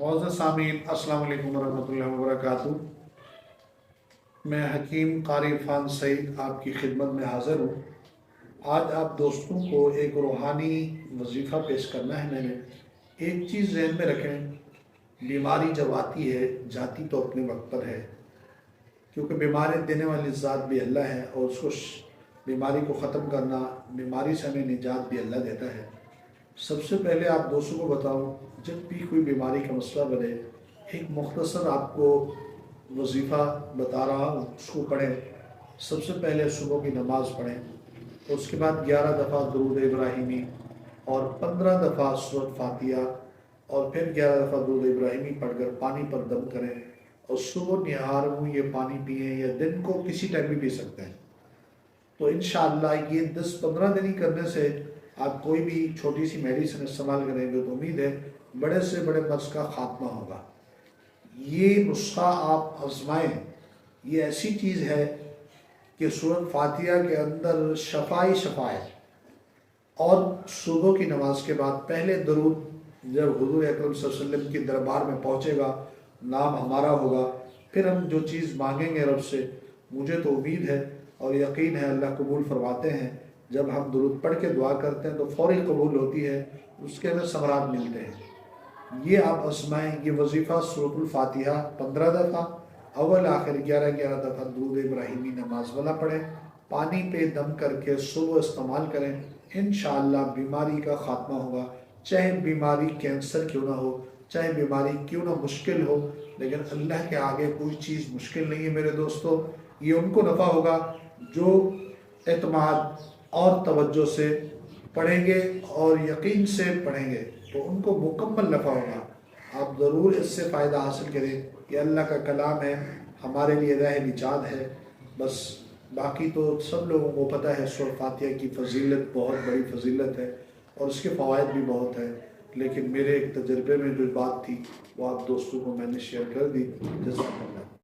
मोअज़्ज़ज़ सामीन, अस्सलाम वालेकुम वरहमतुल्लाहि वबरकातुहू। मैं हकीम क़ारी इरफ़ान सईद आपकी खिदमत में हाज़िर हूँ। आज आप दोस्तों को एक रूहानी वजीफ़ा पेश करना है। मैंने एक चीज़ ज़हन में रखें, बीमारी जब आती है जाती तो अपने वक्त पर है, क्योंकि बीमारी देने वाली ज़ात भी अल्लाह है और उसको बीमारी को ख़त्म करना, बीमारी से हमें निजात भी अल्लाह देता है। सबसे पहले आप दोस्तों को बताऊं, जब भी कोई बीमारी का मसला बने, एक मुख्तसर आपको वजीफ़ा बता रहा हूँ, उसको पढ़ें। सबसे पहले सुबह की नमाज़ पढ़ें, उसके बाद 11 दफ़ा दुरूद इब्राहिमी और 15 दफ़ा सूरत फातिहा और फिर 11 दफ़ा दुरूद इब्राहिमी पढ़कर पानी पर दम करें और सुबह निहार मुँह ये पानी पिएँ, या दिन को किसी टाइम भी पी सकते हैं। तो इंशाअल्लाह ये 10-15 दिन ही करने से आप कोई भी छोटी सी मेडिसिन इस्तेमाल करेंगे तो उम्मीद है बड़े से बड़े मर्ज का खात्मा होगा। ये नुस्खा आप आजमाएं। ये ऐसी चीज़ है कि सूरत फातिहा के अंदर शफाई है। और सुबह की नमाज के बाद पहले दरूद जब हुजूर अकरम सल्लल्लाहु अलैहि वसल्लम के दरबार में पहुँचेगा, नाम हमारा होगा, फिर हम जो चीज़ मांगेंगे रब से, मुझे तो उम्मीद है और यकीन है अल्लाह कबूल फरमाते हैं। जब हम दुरूद पढ़ के दुआ करते हैं तो फौरी कबूल होती है, उसके अंदर समरात मिलते हैं। ये आप आजमाएं। ये वजीफ़ा सूरतुल फातिहा 15 दफ़ा, अव्वल आखिर 11-11 दफ़ा दुरूद इब्राहिमी नमाज वाला पढ़ें, पानी पे दम करके सुबह इस्तेमाल करें। इंशाअल्लाह बीमारी का खात्मा होगा। चाहे बीमारी कैंसर क्यों ना हो, चाहे बीमारी क्यों ना मुश्किल हो, लेकिन अल्लाह के आगे कोई चीज़ मुश्किल नहीं है मेरे दोस्तों। ये उनको नफ़ा होगा जो एतमाद और तवज्जो से पढ़ेंगे और यकीन से पढ़ेंगे, तो उनको मुकम्मल नफ़ा होगा। आप ज़रूर इससे फ़ायदा हासिल करें। ये अल्लाह का कलाम है, हमारे लिए राह निजात है। बस बाकी तो सब लोगों को पता है, सूरत फातिहा की फजीलत बहुत बड़ी फजीलत है और उसके फ़वाइद भी बहुत है, लेकिन मेरे एक तजर्बे में जो बात थी वो आप दोस्तों को मैंने शेयर कर दी। जज़ाकल्लाह।